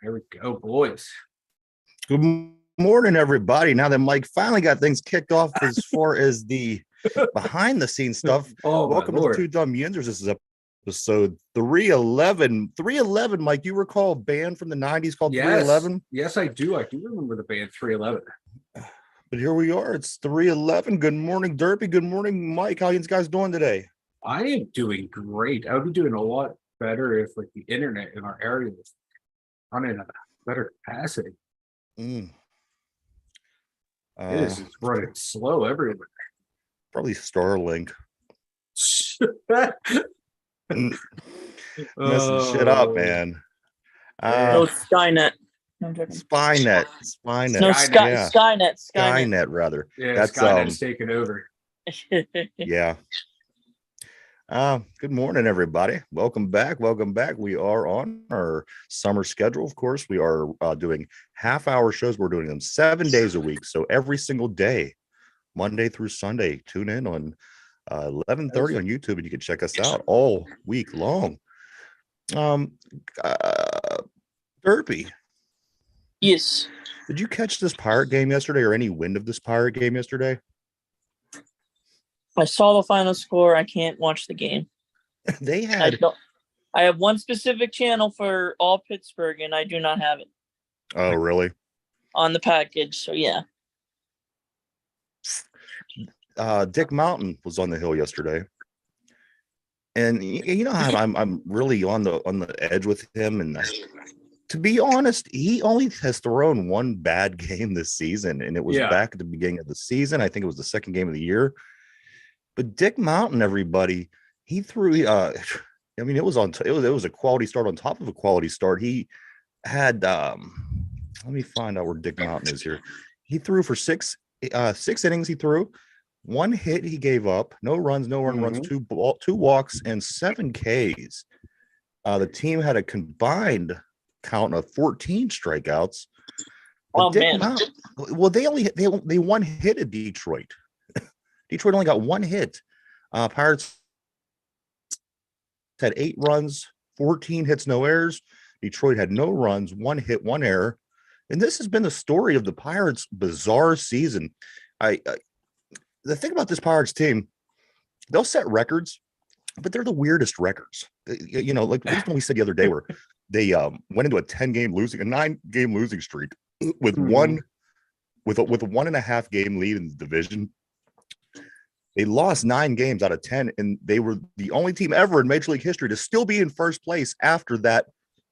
There we go, boys. Good morning, everybody. Now that Mike finally got things kicked off as far as the behind the scenes stuff, welcome to the Two Dumb Yinzers. This is episode 311. 311, Mike, you recall a band from the 90s called 311? Yes, I do. I do remember the band 311. But here we are. It's 311. Good morning, Derpy. Good morning, Mike. How you guys doing today? I am doing great. I would be doing a lot better if like the internet in our area was running at a better capacity. It is running slow everywhere. Probably Starlink. Messing shit up, man. Skynet. No, Spynet. No, Yeah. Skynet Rather. Yeah, That's Skynet's taking over. Yeah. Good morning, everybody. Welcome back. We are on our summer schedule. Of course, we are doing half-hour shows. We're doing them 7 days a week, so every single day, Monday through Sunday. Tune in on 11:30 on YouTube, and you can check us out all week long. Derpy. Yes. Did you catch this Pirate game yesterday, or any wind of this Pirate game yesterday? I saw the final score. I can't watch the game. They had. I have one specific channel for all Pittsburgh, and I do not have it. Oh, really? On the package, so yeah. Dick Mountain was on the hill yesterday, and you know how I'm really on the edge with him. And to be honest, he only has thrown one bad game this season, and it was back at the beginning of the season. I think it was the second game of the year. But Dick Mountain, everybody, he threw. I mean, it was a quality start on top of a quality start. He had. Let me find out where Dick Mountain is here. He threw for six innings. He threw one hit. He gave up no runs, no earned runs, two walks, and 7 Ks. The team had a combined count of 14 strikeouts. Oh man! Well, they one hit at Detroit. Detroit only got one hit. Pirates had 8 runs, 14 hits, no errors. Detroit had no runs, 1 hit, 1 error. And this has been the story of the Pirates' bizarre season. The thing about this Pirates team, they'll set records, but they're the weirdest records. You know, like when we said the other day, where they went into a 9-game losing streak with a 1.5 game lead in the division. They lost 9 games out of 10, and they were the only team ever in Major League history to still be in first place after that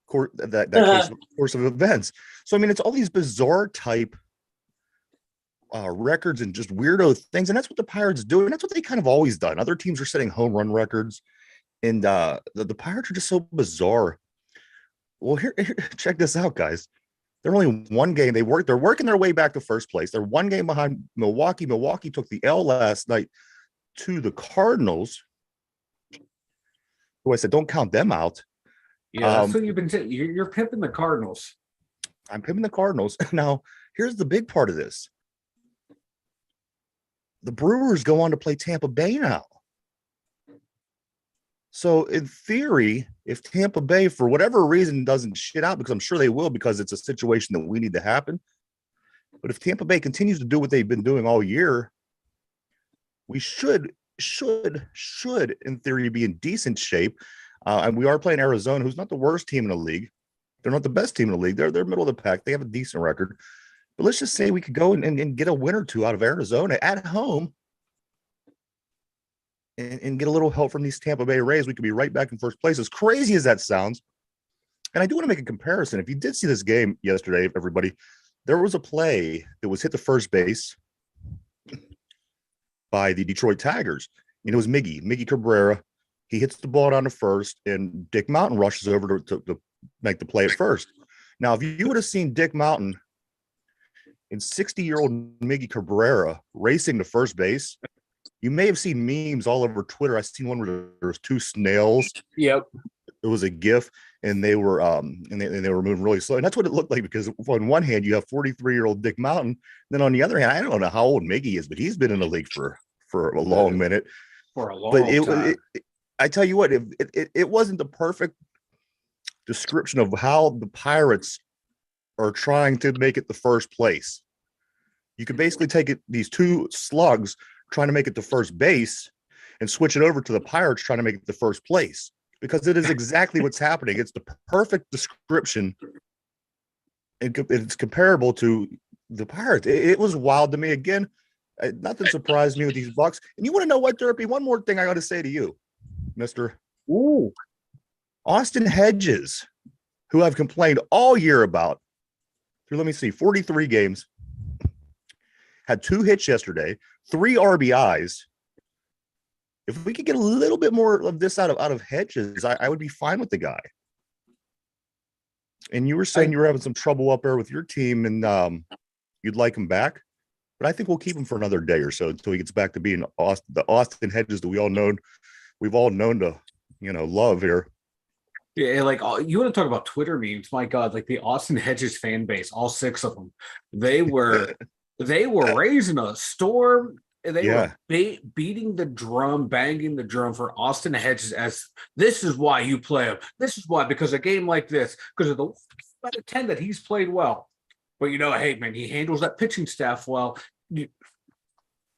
course of events. So, I mean, it's all these bizarre type records and just weirdo things, and that's what the Pirates do, and that's what they kind of always done. Other teams are setting home run records, and the Pirates are just so bizarre. Well, here, check this out, guys. They're only 1 game. They're working their way back to first place. They're 1 game behind Milwaukee. Milwaukee took the L last night to the Cardinals, who I said don't count them out. Yeah, that's what you've been saying. You're pimping the Cardinals. I'm pimping the Cardinals. Now, here's the big part of this. The Brewers go on to play Tampa Bay now. So, in theory, if Tampa Bay, for whatever reason, doesn't shit out, because I'm sure they will, because it's a situation that we need to happen. But if Tampa Bay continues to do what they've been doing all year, we should, in theory, be in decent shape. And we are playing Arizona, who's not the worst team in the league. They're not the best team in the league. They're middle of the pack. They have a decent record. But let's just say we could go and get a win or two out of Arizona at home and get a little help from these Tampa Bay Rays. We could be right back in first place, as crazy as that sounds. And I do want to make a comparison. If you did see this game yesterday, everybody, there was a play that was hit to first base by the Detroit Tigers. And it was Miggy Cabrera. He hits the ball down to first, and Dick Mountain rushes over to make the play at first. Now, if you would have seen Dick Mountain and 60-year-old Miggy Cabrera racing to first base, you may have seen memes all over Twitter. I seen one where there was 2 snails. Yep. It was a GIF, and they were they were moving really slow. And that's what it looked like, because on one hand you have 43-year-old Dick Mountain, then on the other hand, I don't know how old Miggy is, but he's been in the league for a long minute. For a long time. I tell you what, it wasn't the perfect description of how the Pirates are trying to make it the first place. You could basically take these two slugs trying to make it to first base and switch it over to the Pirates trying to make it the first place, because it is exactly what's happening. It's the perfect description. It's comparable to the Pirates. It was wild to me. Again, nothing surprised me with these Bucks. And you want to know what, Derpy? One more thing I got to say to you, Mr. Ooh. Austin Hedges, who I've complained all year about, through, let me see, 43 games, had 2 hits yesterday, 3 RBIs. If we could get a little bit more of this out of Hedges, I would be fine with the guy. And you were saying you were having some trouble up there with your team, and you'd like him back. But I think we'll keep him for another day or so until he gets back to being the Austin Hedges that we've all known to, love here. Yeah, like you want to talk about Twitter memes? My God, like the Austin Hedges fan base, all 6 of them, they were raising a storm. They were beating the drum, banging the drum for Austin Hedges as this is why you play him. This is why, because a game like this, because of the out of 10 that he's played well. But hey, man, he handles that pitching staff well.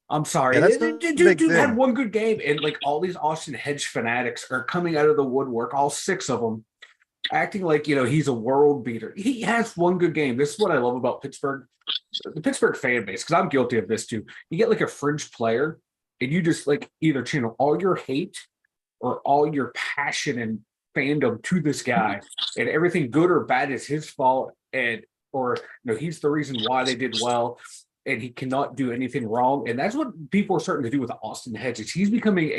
I'm sorry. Yeah, dude had one good game, and like all these Austin Hedge fanatics are coming out of the woodwork, all 6 of them, acting like he's a world beater. He has one good game. This is what I love about Pittsburgh, the Pittsburgh fan base, because I'm guilty of this too. You get like a fringe player, and you just like either channel all your hate or all your passion and fandom to this guy, and everything good or bad is his fault, or he's the reason why they did well. And he cannot do anything wrong. And that's what people are starting to do with Austin Hedges. He's becoming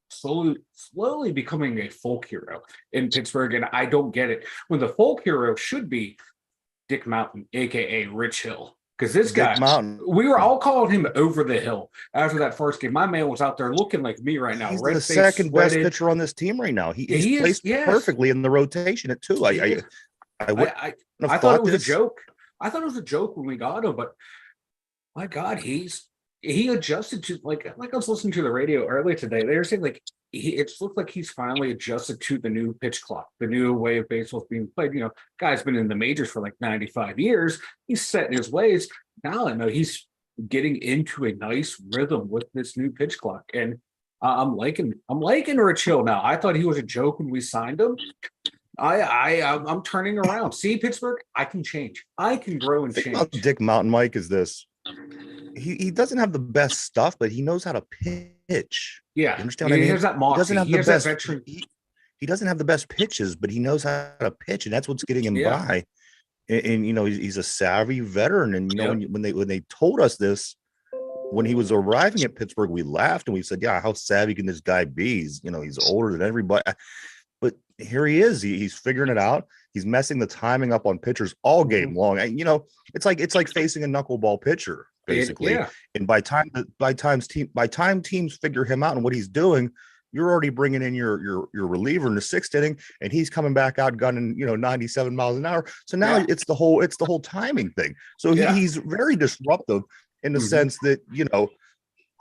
slowly becoming a folk hero in Pittsburgh. And I don't get it. When the folk hero should be Dick Mountain, a.k.a. Rich Hill. Because this guy, we were all calling him over the hill after that first game. My man was out there looking like me right now. He's the second best pitcher on this team right now. He's placed perfectly in the rotation at 2. I thought it was a joke. I thought it was a joke when we got him, but my God, he adjusted to like I was listening to the radio earlier today. They were saying like it looks like he's finally adjusted to the new pitch clock, the new way of baseball being played. Guy's been in the majors for like 95 years. He's set in his ways. Now I know he's getting into a nice rhythm with this new pitch clock, and I'm liking Rich Hill now. I thought he was a joke when we signed him. I'm turning around. See, Pittsburgh, I can change. I can grow and change. Dick Mountain Mike is this. He doesn't have the best stuff, but he knows how to pitch. Yeah, you understand what I mean? He has that moxie. He doesn't have the best pitches, but he knows how to pitch, and that's what's getting him by. And he's a savvy veteran. And when they told us this when he was arriving at Pittsburgh, we laughed and we said, "Yeah, how savvy can this guy be? He's older than everybody." But here he is. He's figuring it out. He's messing the timing up on pitchers all game long. It's like facing a knuckleball pitcher, basically. And by time teams figure him out and what he's doing, you're already bringing in your reliever in the 6th inning, and he's coming back out gunning 97 miles an hour. So now it's the whole timing thing. So he's very disruptive in the sense that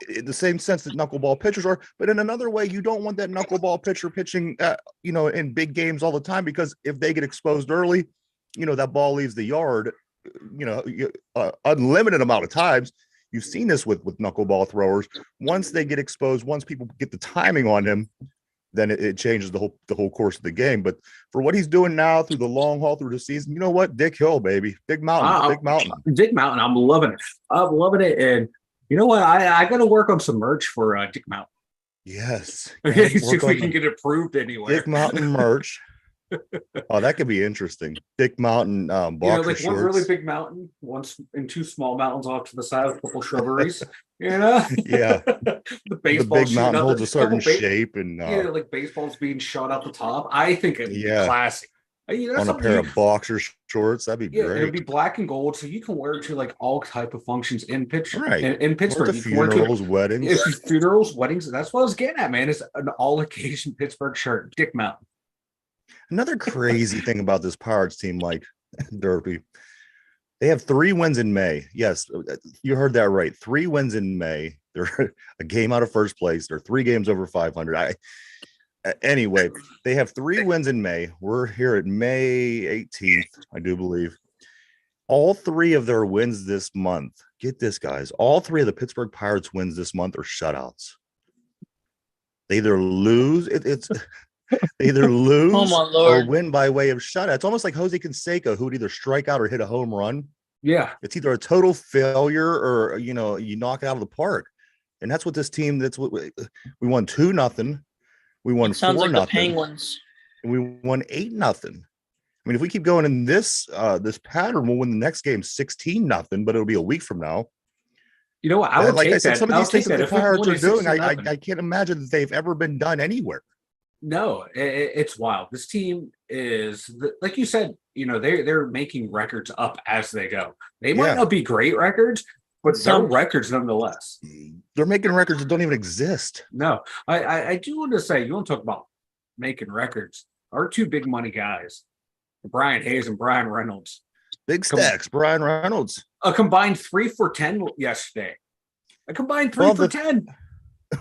in the same sense that knuckleball pitchers are, but in another way, you don't want that knuckleball pitcher pitching, in big games all the time, because if they get exposed early, that ball leaves the yard, unlimited amount of times. You've seen this with knuckleball throwers. Once they get exposed, once people get the timing on him, then it changes the whole course of the game. But for what he's doing now through the long haul through the season, you know what? Dick Hill, baby, Dick Mountain. I'm loving it. And you know what? I got to work on some merch for Dick Mountain. Yes. See if we can get it approved anywhere. Dick Mountain merch. Oh, that could be interesting. Dick Mountain boxer like shorts. One really big mountain, and 2 small mountains off to the side with a couple shrubberies. Yeah. The big mountain holds a certain shape, and like baseball's being shot out the top. I think it'd be classic. On a pair of boxer shorts, that'd be great. It'd be black and gold, so you can wear it to like all type of functions in Pittsburgh. Right. In Pittsburgh, funerals, weddings. Funerals, weddings. That's what I was getting at, man. It's an all-occasion Pittsburgh shirt, Dick Mountain. Another crazy thing about this Pirates team, like Derpy, they have 3 wins in May. Yes, you heard that right. 3 wins in May. They're a game out of first place. They're 3 games over 500. Anyway, they have 3 wins in May. We're here at May 18th, I do believe. All three of their wins this month, get this, guys, all three of the Pittsburgh Pirates wins this month are shutouts. They either lose, they either Oh lose my or lord. win by way of shutout. It's almost like Jose Canseco, who would either strike out or hit a home run. Yeah. It's either a total failure or, you know, you knock it out of the park. And that's what this team, that's what we won 2-0. We won It sounds like 4-0. the Penguins. And we won 8-0. I mean, if we keep going in this pattern, we'll win the next game 16-0, but it'll be a week from now. You know what? I would like take I said, that. some of I'll these things take that the If we Pirates won are doing, 16-0. I can't imagine that they've ever been done anywhere. No, it's wild. This team is, like you said, you know, they're making records up as they go. They might Yeah. not be great records, but they're records nonetheless. They're making records that don't even exist. No, I do want to say, you want to talk about making records. Our two big money guys, Brian Hayes and Brian Reynolds. Big stacks, Brian Reynolds. A combined 3 for 10 yesterday. A combined 3 for 10.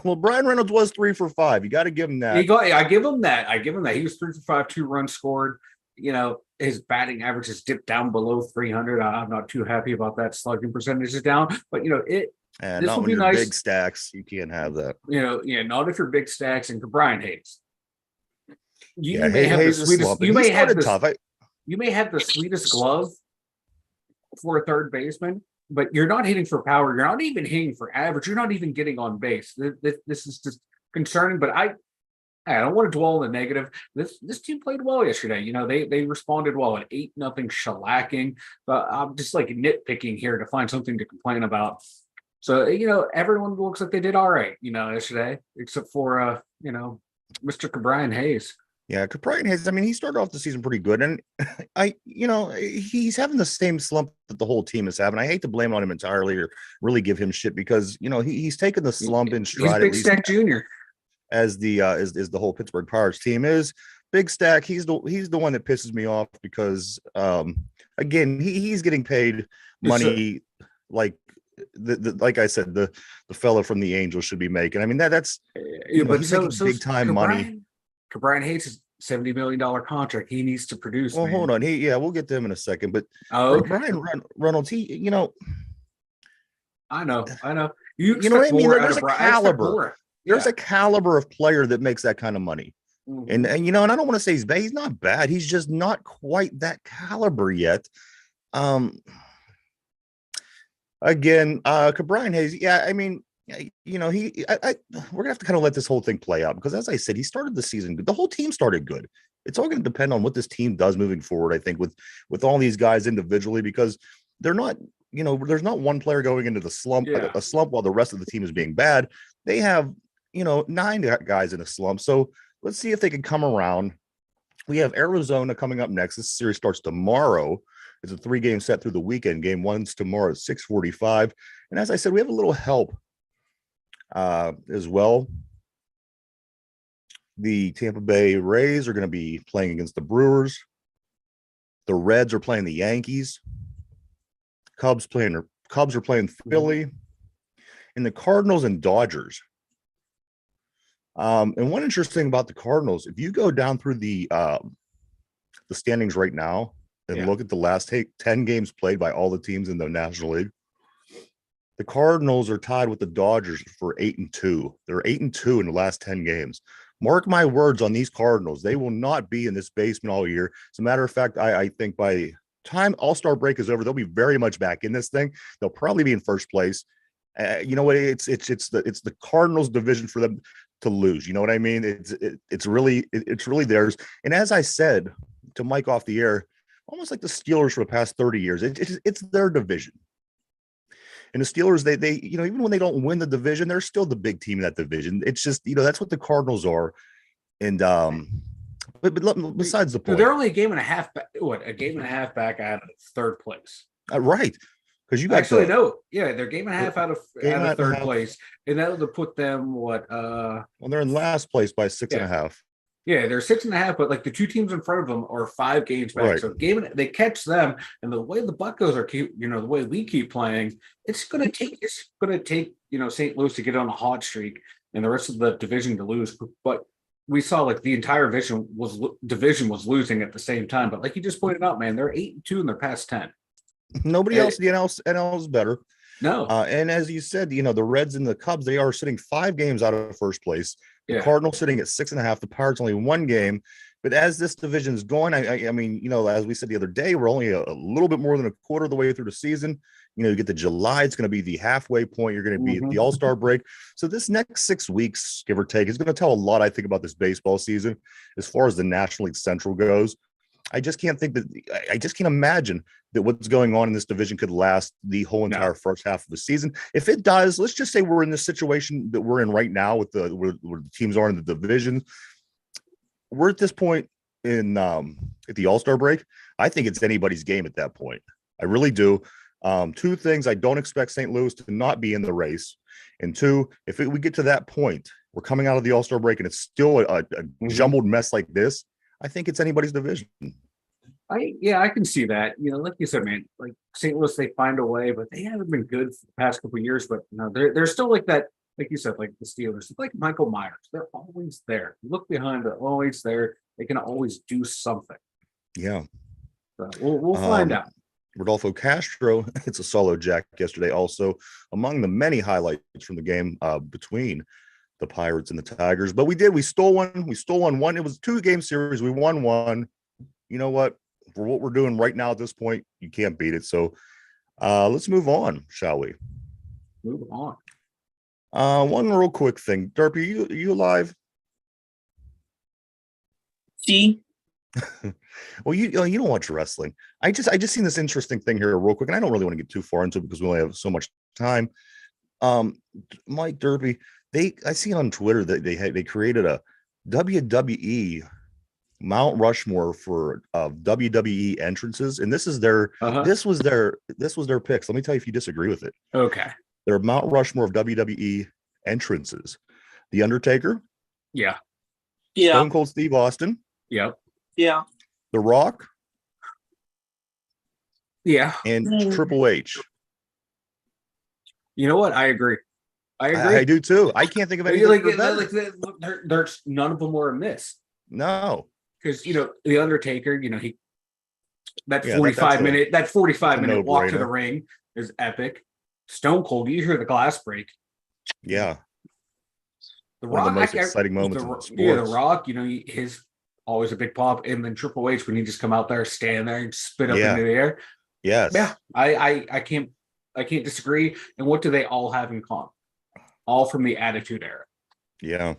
Well, Brian Reynolds was 3 for 5. You got to give him that. I give him that. He was 3 for 5, 2 runs scored. You know, his batting average has dipped down below 300. I'm not too happy about that. Slugging percentage is down, but you know, this not will when be you're nice. big stacks. You can't have that. You know, not if you're big stacks and Brian Hayes. You Yeah, may have the Hayes is sweetest. slumping. You He may have started the tough. you may have the sweetest glove for a third baseman, but you're not hitting for power. You're not even hitting for average. You're not even getting on base. This is just concerning. But I don't want to dwell on the negative. This team played well yesterday. You know, they responded well at 8-0 shellacking. But I'm just like nitpicking here to find something to complain about. So, you know, everyone looks like they did all right, you know, yesterday, except for you know, Mr. Brian Hayes. Yeah, Brian Hayes, I mean, he started off the season pretty good. And he's having the same slump that the whole team is having. I hate to blame on him entirely or really give him shit because, you know, he's taken the slump in stride. He's Big Stack Junior. As the the whole Pittsburgh Pirates team is. Big Stack, he's the one that pisses me off because again, he's getting paid money like like I said, the fellow from the Angels should be making. I mean, that's he's making big time money. Brian Hayes is $70 million contract. He needs to produce. Well, hold on. We'll get to him in a second. But Brian Reynolds, I know. You know what I mean? There's a caliber. There's a caliber of player that makes that kind of money. Mm-hmm. And you know, and I don't want to say he's bad. He's not bad. He's just not quite that caliber yet. Again, Brian Hayes, yeah, I mean, you know, we're gonna have to kind of let this whole thing play out because, as I said, he started the season good. The whole team started good. It's all going to depend on what this team does moving forward. I think with all these guys individually, because they're not, you know, there's not one player going into the slump, a slump while the rest of the team is being bad. They have, you know, 9 guys in a slump. So let's see if they can come around. We have Arizona coming up next. This series starts tomorrow. It's a 3-game set through the weekend. Game 1's tomorrow at 6:45. And as I said, we have a little help as well. The Tampa Bay Rays are going to be playing against the Brewers. The Reds are playing the Yankees. Cubs are playing Philly. And the Cardinals and Dodgers. And one interesting about the Cardinals, if you go down through the standings right now and look at the last 10 games played by all the teams in the National League, the Cardinals are tied with the Dodgers for 8-2. They're 8-2 in the last 10 games. Mark my words on these Cardinals. They will not be in this basement all year. As a matter of fact, I think by time All-Star break is over, they'll be very much back in this thing. They'll probably be in first place. You know what? It's the Cardinals division for them to lose. You know what I mean? It's really theirs. And as I said to Mike off the air, almost like the Steelers for the past 30 years, it's their division. And the Steelers, they you know, even when they don't win the division, they're still the big team in that division. It's just, you know, that's what the Cardinals are. And but besides the point, they're only a game and a half back out of third place. Right. Because you got they're game and a half out of third place, and that would put them well, they're in last place by 6.5. Yeah, they're 6.5, but like the two teams in front of them are 5 games back. Right. So they catch them, and the way the Buccos are the way we keep playing, it's gonna take you know, St. Louis to get on a hot streak and the rest of the division to lose. But we saw like the entire division was losing at the same time. But like you just pointed out, man, they're 8-2 in their past 10. Nobody Eh, else in the NL is better. No. And as you said, the Reds and the Cubs, they are sitting 5 games out of first place. The Yeah. Cardinals sitting at 6.5. The Pirates only 1 game. But as this division is going, I mean, as we said the other day, we're only a little bit more than a quarter of the way through the season. You get to July, it's going to be the halfway point. You're going to be at the All-Star break. So this next 6 weeks, give or take, is going to tell a lot, I think, about this baseball season as far as the National League Central goes. I just can't imagine that what's going on in this division could last the whole entire first half of the season. If it does, let's just say we're in the situation that we're in right now with where the teams are in the division. We're at this point in at the All-Star break. I think it's anybody's game at that point. I really do. 2 things: I don't expect St. Louis to not be in the race, and 2, if we get to that point, we're coming out of the All-Star break and it's still a jumbled mess like this. I think it's anybody's division. I can see that. Like you said, man, like St. Louis, they find a way, but they haven't been good for the past couple of years. But they're still like that. Like you said, like the Steelers, like Michael Myers, they're always there. You look behind, they're always there. They can always do something. Yeah. So we'll find out. Rodolfo Castro, it's a solo jack yesterday, also among the many highlights from the game between the Pirates and the Tigers. But we stole one. We stole one. It was a 2-game series. We won one. You know what? For what we're doing right now at this point, you can't beat it. So let's move on, shall we? Move on. One real quick thing. Derpy, you alive? See? Well, you don't watch wrestling. I just seen this interesting thing here real quick, and I don't really want to get too far into it because we only have so much time. Mike Derpy, I see on Twitter that they created a WWE Mount Rushmore for WWE entrances, and this is their this was their picks. Let me tell you if you disagree with it. Okay. Their Mount Rushmore of WWE entrances: The Undertaker, Yeah. Stone Cold Steve Austin, Yep. Yeah. The Rock, Yeah. and Triple H. You know what? I agree. I do too. I can't think of anything there's none of them were amiss. No, because the Undertaker, that 45 minute walk to the ring is epic. Stone Cold, you hear the glass break. Yeah. The One Rock, of the most exciting moments in sports. Yeah, The Rock, his always a big pop, and then Triple H when he just come out there, stand there, and spit up into the air. Yes. Yeah, I can't disagree. And what do they all have in common? All from the Attitude Era. Yeah.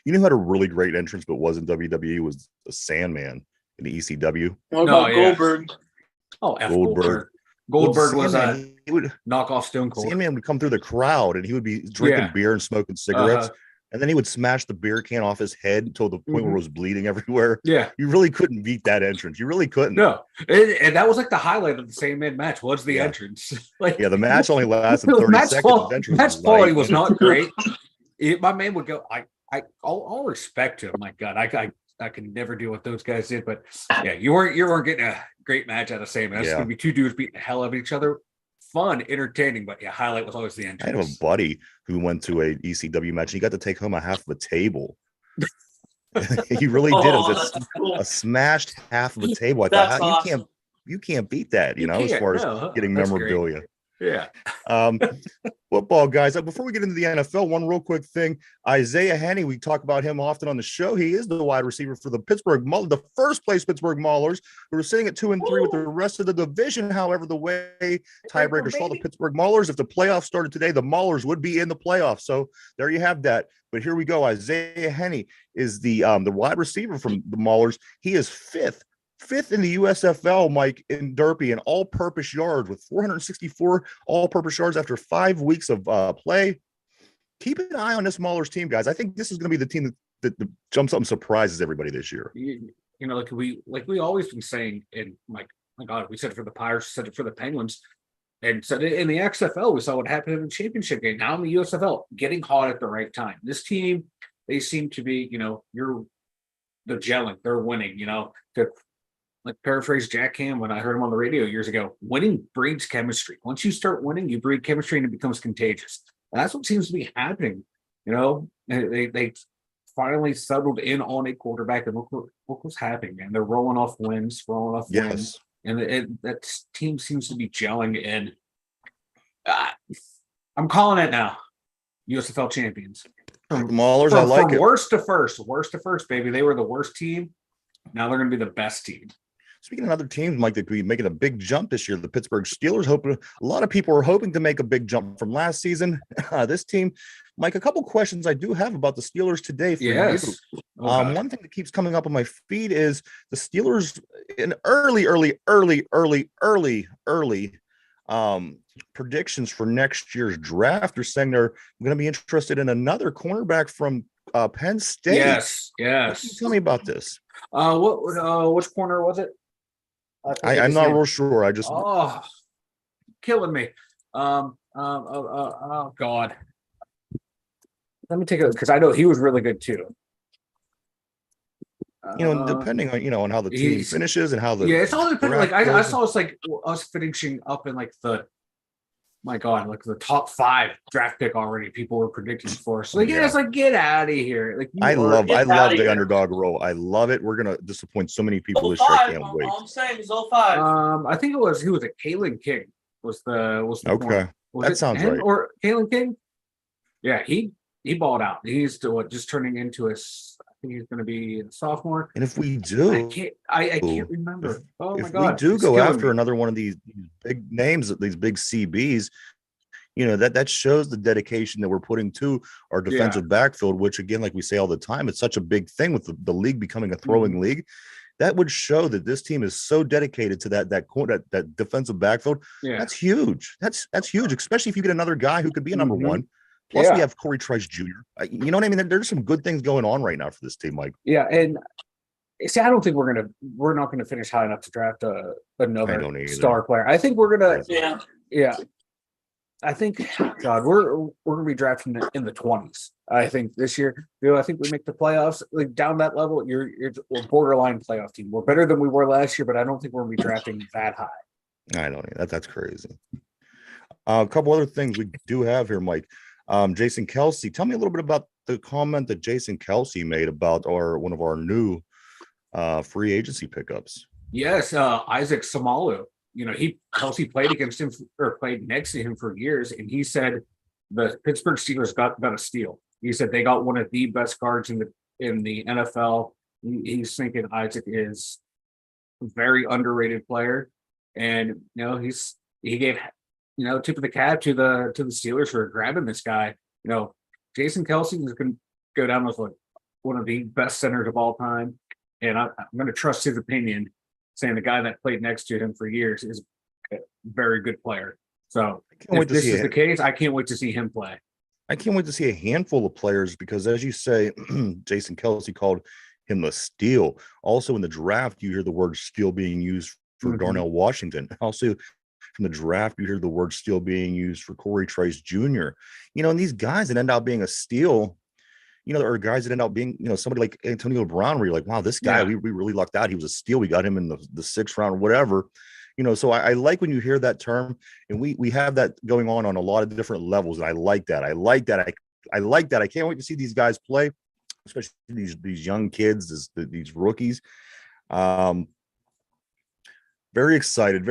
You know who had a really great entrance but wasn't WWE was the Sandman in the ECW. What about Goldberg? Oh, Goldberg. Goldberg was he would knock off Stone Cold. Sandman would come through the crowd and he would be drinking beer and smoking cigarettes. And then he would smash the beer can off his head until the point where it was bleeding everywhere. Yeah. You really couldn't beat that entrance. You really couldn't. No. And that was like the highlight of the Sandman match was the entrance. The match only lasted 30 seconds. Match quality was not great. My man would go, I'll respect him. My God, I can never do what those guys did. But yeah, you weren't getting a great match out of Sandman. It's gonna be 2 dudes beating the hell out of each other. Fun, entertaining, but highlight was always the entrance. I have a buddy who went to a ECW match and he got to take home a half of a table. He really did. It was a smashed half of a table. I thought, awesome. you can't beat that, as far as getting memorabilia. Great. Yeah. Football guys. Before we get into the NFL, one real quick thing. Isaiah Henney, we talk about him often on the show. He is the wide receiver for the first place Pittsburgh Maulers, who are sitting at 2-3 with the rest of the division. However, the way tiebreakers fall, the Pittsburgh Maulers, if the playoffs started today, the Maulers would be in the playoffs. So there you have that. But here we go. Isaiah Henney is the wide receiver from the Maulers. He is fifth in the USFL, Mike, in Derpy, in all-purpose yards with 464 all-purpose yards after 5 weeks of play. Keep an eye on this Maulers team, guys. I think this is going to be the team that jumps up and surprises everybody this year. Like we always been saying, and my God, we said it for the Pirates, said it for the Penguins, and said it in the XFL. We saw what happened in the championship game. Now in the USFL, getting hot at the right time. This team, they seem to be, they're gelling, they're winning. Like paraphrase Jack Ham when I heard him on the radio years ago, winning breeds chemistry. Once you start winning, you breed chemistry and it becomes contagious. And that's what seems to be happening. They finally settled in on a quarterback and look what's happening, man. They're rolling off wins. and that team seems to be gelling. And I'm calling it now. USFL champions. Maulers, I like from it. worst to first, baby. They were the worst team. Now they're going to be the best team. Speaking of other teams, Mike, that could be making a big jump this year, the Pittsburgh Steelers. A lot of people are hoping to make a big jump from last season. This team, Mike, a couple questions I do have about the Steelers today for you. One thing that keeps coming up on my feed is the Steelers in early predictions for next year's draft are saying they're going to be interested in another cornerback from Penn State. Yes. Tell me about this. Which corner was it? I'm not real sure. I just killing me. Oh God. Let me take a look because I know he was really good too. Depending on on how the team finishes and how the it's all depending. Like I saw it's like us finishing up in like the the top 5 draft pick already. People were predicting for us. So it's like get out of here. Like I love the underdog role. I love it. We're gonna disappoint so many people this year. I can't wait. All I'm saying is 05. I think it was Kalen King was the okay. That sounds right. Or Kalen King? Yeah, he balled out. He's still just turning into I think he's going to be a sophomore. And if we do, I can't remember. If we do go after another one of these big names, these big CBs, that shows the dedication that we're putting to our defensive backfield, which again, like we say all the time, it's such a big thing with the league becoming a throwing league. That would show that this team is so dedicated to that defensive backfield. Yeah. That's huge. That's huge, especially if you get another guy who could be a number one. Plus, we have Corey Trice Jr. You know what I mean? There's some good things going on right now for this team, Mike. Yeah, and see, I don't think we're not gonna finish high enough to draft another star player. I think we're gonna. Yeah. I think, God, we're gonna be drafting in the 20s. I think this year, I think we make the playoffs. Like down that level, we're borderline playoff team. We're better than we were last year, but I don't think we're gonna be drafting that high. I don't know. That's crazy. A couple other things we do have here, Mike. Jason Kelsey, tell me a little bit about the comment that Jason Kelsey made about one of our new free agency pickups. Yes, Isaac Samalu. Kelsey played against him or played next to him for years, and he said the Pittsburgh Steelers got a steal. He said they got one of the best guards in the NFL. He's thinking Isaac is a very underrated player, and he gave tip of the cap to the Steelers for grabbing this guy. Jason Kelsey is going to go down as one of the best centers of all time, and I'm going to trust his opinion, saying the guy that played next to him for years is a very good player. So if this is the case, I can't wait to see him play. I can't wait to see a handful of players because, as you say, Jason Kelsey called him a steal. Also, in the draft, you hear the word steal being used for Darnell Washington. Also, from the draft, you hear the word steal being used for Corey Trice Jr. And these guys that end up being a steal, there are guys that end up being, somebody like Antonio Brown, where you're like, wow, this guy, we really lucked out. He was a steal. We got him in the 6th round or whatever. So I like when you hear that term, and we have that going on a lot of different levels. And I like that. I like that. I can't wait to see these guys play, especially these young kids, these rookies. Very excited.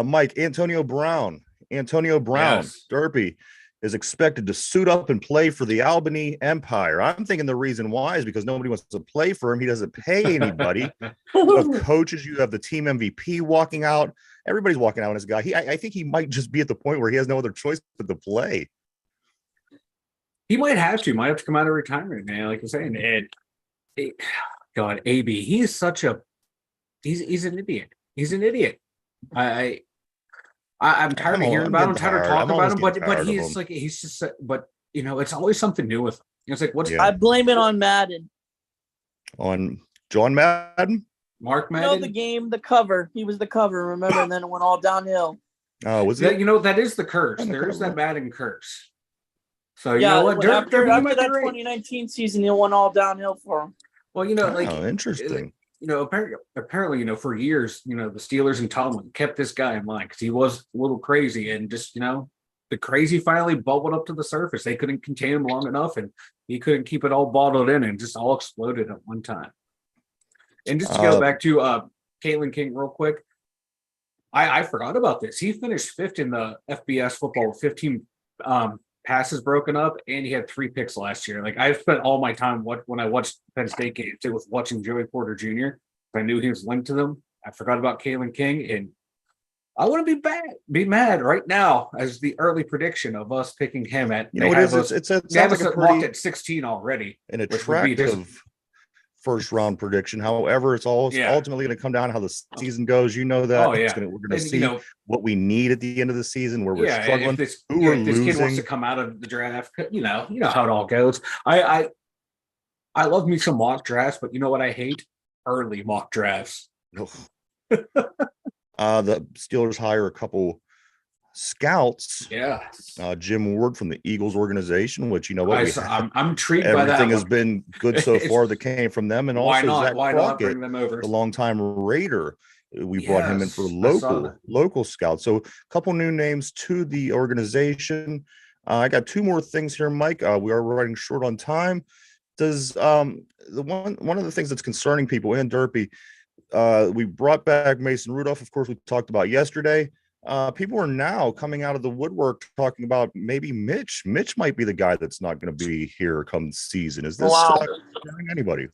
Mike, Antonio Brown, yes. Derpy is expected to suit up and play for the Albany Empire. I'm thinking the reason why is because nobody wants to play for him. He doesn't pay anybody. You have coaches, you have the team MVP walking out. Everybody's walking out on this guy. I think he might just be at the point where he has no other choice but to play. He might have to come out of retirement, man. Like you're saying, and God, AB, he's an idiot. He's an idiot. I'm tired of hearing about him. I'm tired of talking about him. But he's just. But it's always something new with him. It's like what's. I blame it on Madden. On John Madden. Mark Madden. The game, the cover. He was the cover. Remember, and then it went all downhill. Was it? That is the curse. There is that Madden curse. So you know what? After that 2019 season, it went all downhill for him. Well, interesting. Apparently, for years, the Steelers and Tomlin kept this guy in mind because he was a little crazy, and just, the crazy finally bubbled up to the surface. They couldn't contain him long enough, and he couldn't keep it all bottled in, and just all exploded at one time. And just to go back to Caitlin King real quick, I forgot about this. He finished fifth in the FBS football with 15 passes broken up, and he had 3 picks last year. Like, I spent all my time when I watched Penn State games, it was watching Joey Porter Jr. I knew he was linked to them. I forgot about Kalen King, and I wouldn't be mad right now as the early prediction of us picking him at. You know what it is? It sounds like a locked at 16 already. An attractive first round prediction. However, it's all ultimately going to come down to how the season goes. You know that we're going to see what we need at the end of the season, where we're struggling, if this losing. Kid wants to come out of the draft, you know how it all goes. I love me some mock drafts, but you know what I hate? Early mock drafts. The Steelers hire a couple scouts. Yeah. Jim Ward from the Eagles organization, which, you know what, I'm intrigued by that. Everything has been good so far that came from them, and also Zach not bring them over? The longtime Raider. We brought him in for local scouts. So a couple new names to the organization. I got 2 more things here, Mike. We are running short on time. Does one of the things that's concerning people in Derpy, we brought back Mason Rudolph, of course, we talked about yesterday. People are now coming out of the woodwork talking about maybe Mitch. Mitch might be the guy that's not going to be here come season. Is this anybody?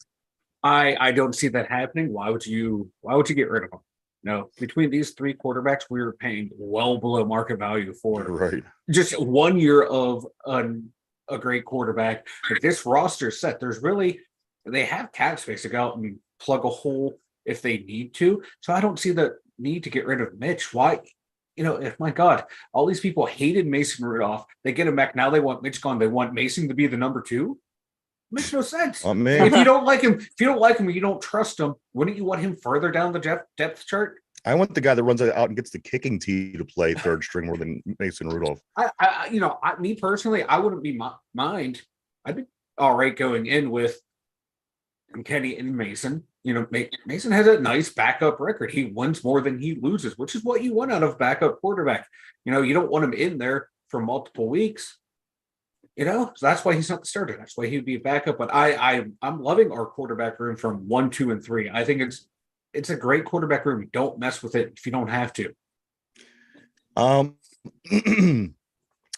I don't see that happening. Why would you get rid of him? No, between these 3 quarterbacks, we were paying well below market value for just 1 year of a great quarterback. If this roster is set, they have cap space to go out and plug a hole if they need to. So I don't see the need to get rid of Mitch. Why? If, my God, all these people hated Mason Rudolph. They get him back. Now they want Mitch gone. They want Mason to be the number 2. Makes no sense. If you don't like him, and you don't trust him, wouldn't you want him further down the depth chart? I want the guy that runs out and gets the kicking tee to play third string more than Mason Rudolph. Me personally, I wouldn't be mind. I'd be all right going in with Kenny and Mason. Mason has a nice backup record. He wins more than he loses, which is what you want out of backup quarterback. You don't want him in there for multiple weeks. So that's why he's not the starter. That's why he'd be a backup. But I'm loving our quarterback room from 1, 2, and 3. I think it's a great quarterback room. Don't mess with it if you don't have to. And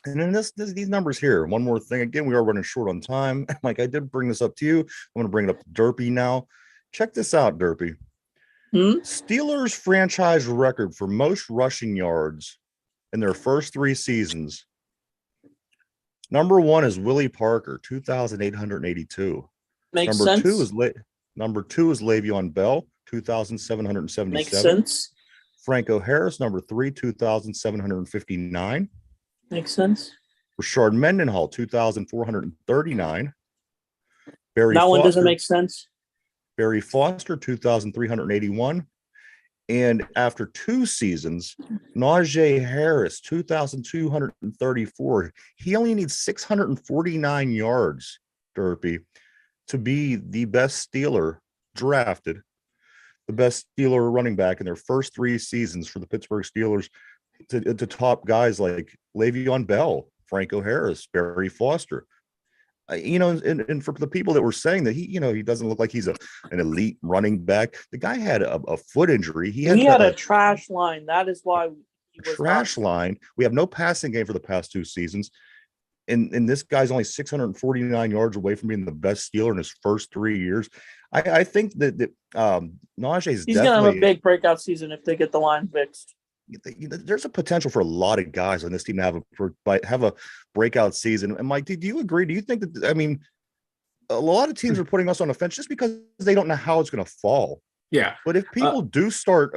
then these numbers here. One more thing. Again, we are running short on time. Mike, I did bring this up to you. I'm going to bring it up to Derpy now. Check this out, Derpy. Steelers franchise record for most rushing yards in their first 3 seasons. Number 1 is Willie Parker, 2,882. Makes sense. Number 2 is Le'Veon Bell, 2,777. Makes sense. Franco Harris, number 3, 2,759. Makes sense. Rashard Mendenhall, 2,439. One doesn't make sense. Barry Foster, 2,381. And after 2 seasons, Najee Harris, 2,234. He only needs 649 yards, Derpy, to be the best Steeler drafted, the best Steeler running back in their first 3 seasons for the Pittsburgh Steelers, to top guys like Le'Veon Bell, Franco Harris, Barry Foster. And for the people that were saying that he doesn't look like he's an elite running back, the guy had a foot injury. He had a trash line. That is why line. We have no passing game for the past 2 seasons, and this guy's only 649 yards away from being the best Steeler in his first 3 years. I think that Najee's he's gonna have a big breakout season if they get the line fixed. There's a potential for a lot of guys on this team to have a breakout season. And Mike, do you agree? Do you think that, a lot of teams are putting us on the fence just because they don't know how it's going to fall? Yeah. But if people do start,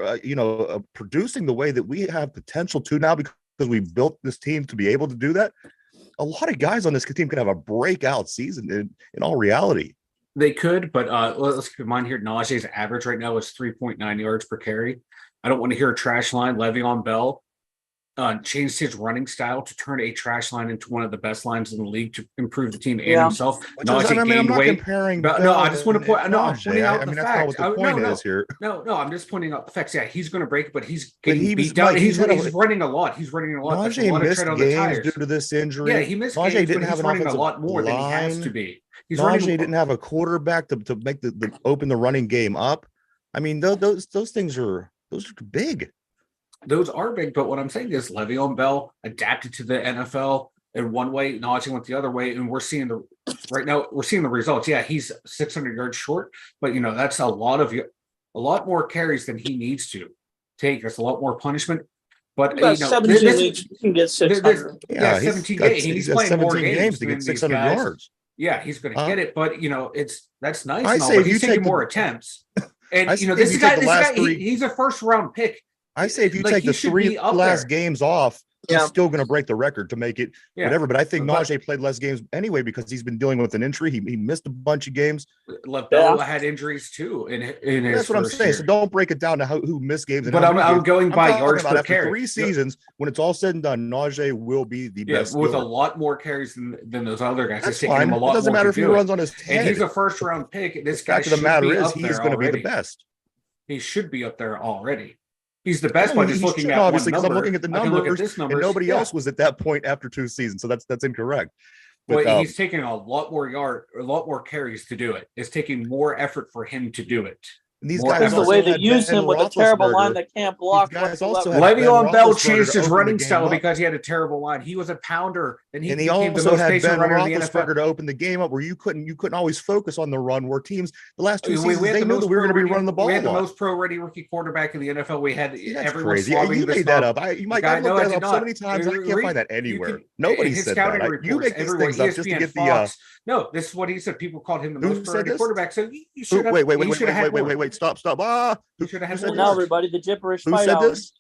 producing the way that we have potential to now, because we built this team to be able to do that, a lot of guys on this team could have a breakout season in all reality. They could, but let's keep in mind here, Najee's average right now is 3.9 yards per carry. I don't want to hear a trash line. Le'Veon Bell changed his running style to turn a trash line into one of the best lines in the league to improve the team and himself. Najee gained weight. I just want to point. No, I'm pointing out the facts. That's not what the point is here. No, I'm just pointing out the facts. Yeah, he's going to break, but he's getting beat down. He's running a lot. He's running a lot. Najee missed games due to this injury. Yeah, he missed games, but he's running a lot more than he has to be. Najee didn't have a quarterback to make open the running game up. I mean, those things are big. Those are big, but what I'm saying is Le'Veon Bell adapted to the NFL in one way, Najee went the other way, and we're seeing the results. Yeah, he's 600 yards short, but that's a lot more carries than he needs to take. That's a lot more punishment. But About 17 weeks, you can get 600. Yeah, 17 games. He's playing more games to get than 600 these guys. yards. Yeah, he's going to get it, but that's nice. I and all, say but if he's you taking take more attempts. And I say if this you guy, take the last three- he's a first round pick. I say if you Like, take he the should 3 be up last there. games off, Yeah. he's still going to break the record to make it whatever. But I think Najee played less games anyway because he's been dealing with an injury. He missed a bunch of games. LaBelle had injuries too in his That's what I'm saying. year. So don't break it down to who missed games. But I'm going by yards per after carry. 3 seasons, when it's all said and done, Najee will be the best with skiller. a lot more carries than those other guys. That's It's taking fine. him a lot It doesn't more matter to if he do runs it. on his head. And he's a first round pick. This guy Fact of the matter is he's going to be the already. best. He should be up there already. He's the best No, by just he looking should, at obviously, one because I'm number. looking at the I can look at numbers, this numbers, and nobody else was at that point after 2 seasons. So that's incorrect. But But he's taking a lot more carries to do it. It's taking more effort for him to do it. and these More guys Because the also way they had use Ben him with a terrible line Roethlisberger. that can't block. These guys also whatsoever. had Ben Le'Veon Bell Roethlisberger changed to his open the running game style up. because he had a terrible line. He was a pounder, and he And he became the also most had patient Ben runner in the Roethlisberger NFL. to open the game up where you couldn't always focus on the run. Where teams the last 2 We seasons had they the knew most that we were going to be pro-ready- running the ball We a had the lot. most pro-ready rookie quarterback in the NFL. We had See, that's everyone crazy. slobbing You the made that snub. up. I've No, looked I that did up so not. many times. I can't find that anywhere. In Nobody his said scouting that. You reports, make these everyone, things up just to ESPN, get the. Fox. No, this is what he said. People called him the Who most said pro-ready this? quarterback. So you should have. Wait. Stop. You should have had So more now, yards. everybody, the gibberish Who fight said hour. this?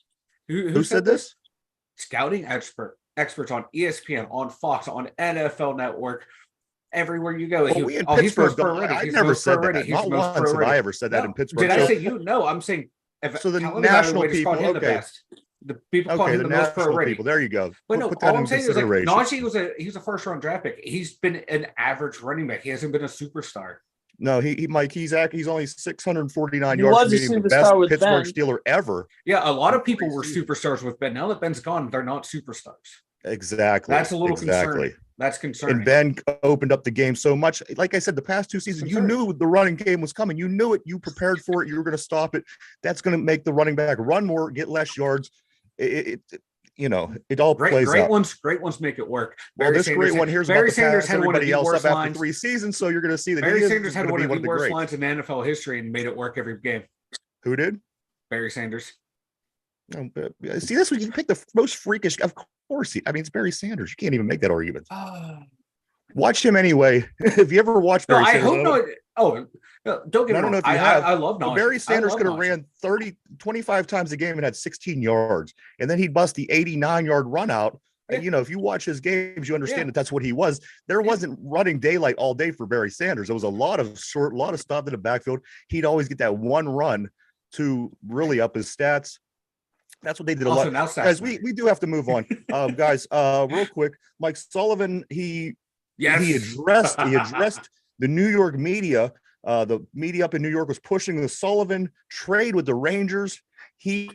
Who said this? Scouting experts on ESPN, on Fox, on NFL Network, everywhere you go. Well, we in he's Pittsburgh. most pro-ready. I He's never most said pro-ready. that. He's Not most once have pro-ready. I ever said that in Pittsburgh. Did I say you? No, I'm saying. So the Talent national Evaluators called people, him the best. The people call Okay, him the the most national pro-ready. people. There you go. But no, Put that all in I'm saying is like consideration. Najee he's a first round draft pick. He's been an average running back. He hasn't been a superstar. No, Mike, he's only 649 He yards was from a being the superstar best with Pittsburgh Ben. Steeler ever. Yeah, a lot of people Crazy. were superstars with Ben. Now that Ben's gone, they're not superstars. Exactly. That's a little concerning. That's concerning. And Ben opened up the game so much. Like I said, the past 2 seasons, you knew the running game was coming. You knew it. You prepared for it. You were going to stop it. That's going to make the running back run more, get less yards. It all plays out. Great ones make it work. Well, this great one here's Barry about to Sanders pass had one of everybody the else worst up after lines. 3 seasons. So you're going to see that Barry he is Sanders had going one to be of the worst greats. lines in NFL history and made it work every game. Who did? Barry Sanders. See, this one you pick the most freakish. Of course, it's Barry Sanders. You can't even make that argument. Watch him anyway. If you ever watched Barry Sanders, Don't get me wrong. If you have. I love Najee. Barry Sanders could have ran 25 times a game and had 16 yards, and then he'd bust the 89-yard run out. And if you watch his games, you understand that that's what he was. There wasn't running daylight all day for Barry Sanders. There was a lot of stuff in the backfield. He'd always get that one run to really up his stats. That's what they did a lot. Guys, we do have to move on. Guys, real quick, Mike Sullivan, he addressed the New York media. The media up in New York was pushing the Sullivan trade with the Rangers. He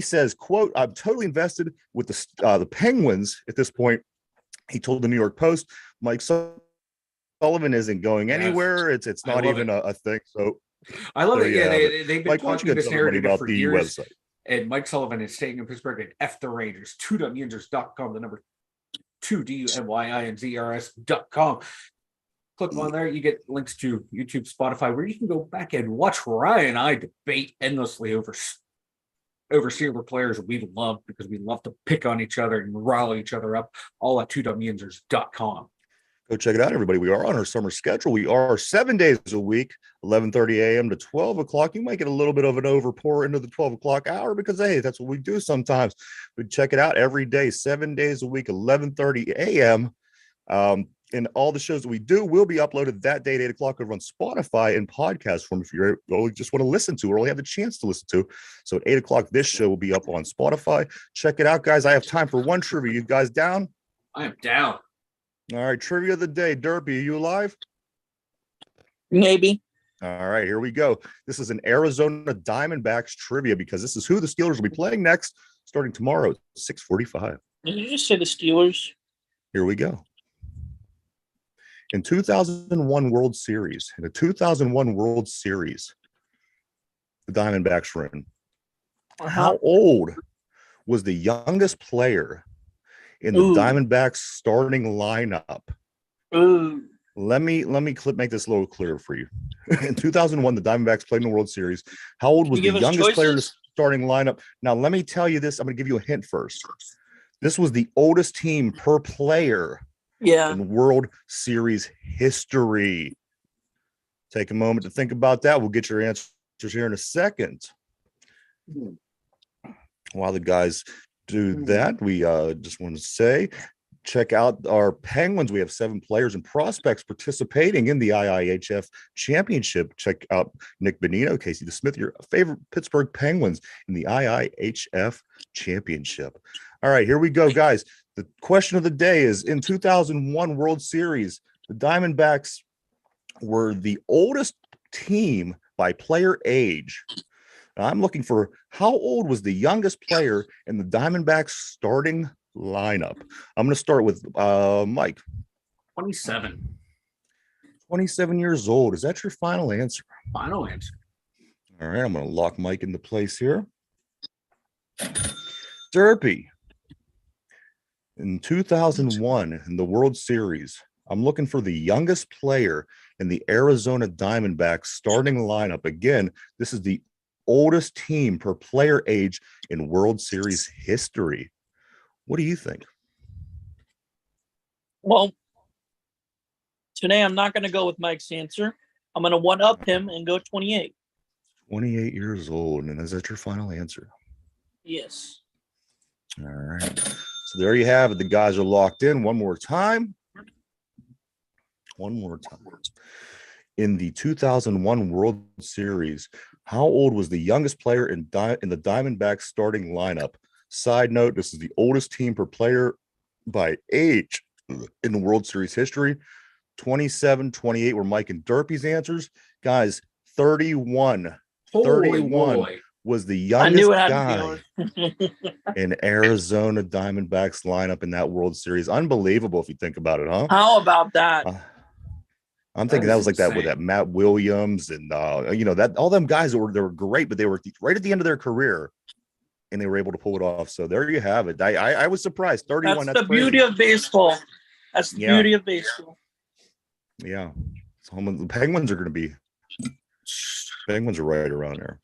says, quote, "I'm totally invested with the Penguins at this point." He told the New York Post, Mike Sullivan isn't going anywhere. It's not even a thing. So I love it. Yeah, they've been Mike, why don't you talking get this somebody narrative about for the years. website? And Mike Sullivan is staying in Pittsburgh and F the Rangers. 2Yinzers.com, the number 2DUMYINZERS.com. Click on there, you get links to YouTube, Spotify, where you can go back and watch Ryan and I debate endlessly over silver players we love, because we love to pick on each other and rile each other up, all at 2Yinzers.com. Go check it out, everybody. We are on our summer schedule. We are 7 days a week, 11:30 a.m. to 12 o'clock. You might get a little bit of an overpour into the 12 o'clock hour because, hey, that's what we do sometimes. But check it out every day, 7 days a week, 11:30 a.m. And all the shows that we do will be uploaded that day at 8 o'clock over on Spotify in podcast form if you just want to listen to or only have the chance to listen to. So at 8 o'clock, this show will be up on Spotify. Check it out, guys. I have time for one trivia. You guys down? I am down. All right, trivia of the day. Derpy, are you alive? Maybe. All right, here we go. This is an Arizona Diamondbacks trivia because this is who the Steelers will be playing next, starting tomorrow at 6:45. Did you just say the Steelers? Here we go. In 2001 World Series, the Diamondbacks were in. How old was the youngest player in the Diamondbacks starting lineup? Ooh. Let me make this a little clearer for you. In 2001, the Diamondbacks played in the World Series. How old was the youngest player in the starting lineup? Now, let me tell you this. I'm going to give you a hint first. This was the oldest team per player in World Series history. Take a moment to think about that. We'll get your answers here in a second. While the guys do that, we just want to say, check out our Penguins. We have 7 players and prospects participating in the IIHF Championship. Check out Nick Bonino, Casey DeSmith, your favorite Pittsburgh Penguins in the IIHF Championship. All right, here we go, guys. The question of the day is, in 2001 World Series, the Diamondbacks were the oldest team by player age. Now, I'm looking for how old was the youngest player in the Diamondbacks starting lineup. I'm going to start with Mike. 27. 27 years old. Is that your final answer? Final answer. All right, I'm going to lock Mike into place here. Derpy. In 2001, in the World Series, I'm looking for the youngest player in the Arizona Diamondbacks starting lineup. Again, this is the oldest team per player age in World Series history. What do you think? Well, today I'm not going to go with Mike's answer. I'm going to one-up him and go 28. 28 years old. And is that your final answer? Yes. All right. So there you have it. The guys are locked in. One more time. In the 2001 World Series, how old was the youngest player in the Diamondbacks starting lineup? Side note, this is the oldest team per player by age in the World Series history. 27, 28 were Mike and Derpy's answers. Guys, 31. Holy 31 boy. was the youngest guy to in Arizona Diamondbacks lineup in that World Series. Unbelievable if you think about it, huh? How about that? I'm thinking that was like that with that Matt Williams and that all them guys that were great, but they were right at the end of their career and they were able to pull it off. So there you have it. I was surprised. 31. That's the beauty of baseball. That's the beauty of baseball. Yeah. So the Penguins are going to be Penguins are right around there.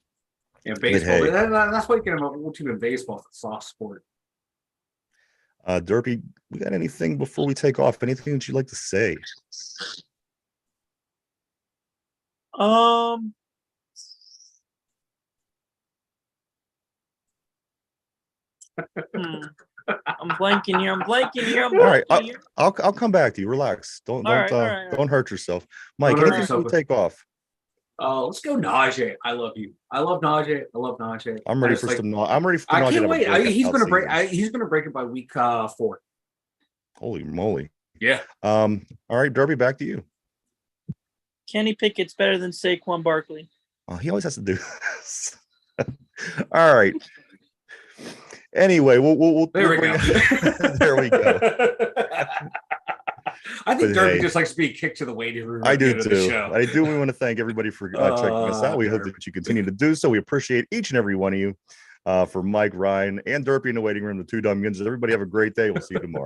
Yeah, baseball. That's why you get them a whole team in baseball. It's a soft sport. Derpy, we got anything before we take off? Anything that you'd like to say? I'm blanking here. All right, I'll come back to you. Relax. Don't hurt yourself. Mike, anything before we take off? Let's go Najee. I love you. I love Najee. I'm ready for some. I'm ready for. I can't wait. He's gonna break. He's gonna break it by week 4. Holy moly! Yeah. All right, Derby, back to you. Kenny Pickett's better than Saquon Barkley. Oh, he always has to do this. All right. Anyway, we'll there we go. There we go. I think Derby just likes being kicked to the waiting room. I do too. I do. We want to thank everybody for checking us out. We hope that you continue to do so. We appreciate each and every one of you. For Mike, Ryan, and Derpy in the waiting room, the two dumb Yinzers. Everybody have a great day. We'll see you tomorrow.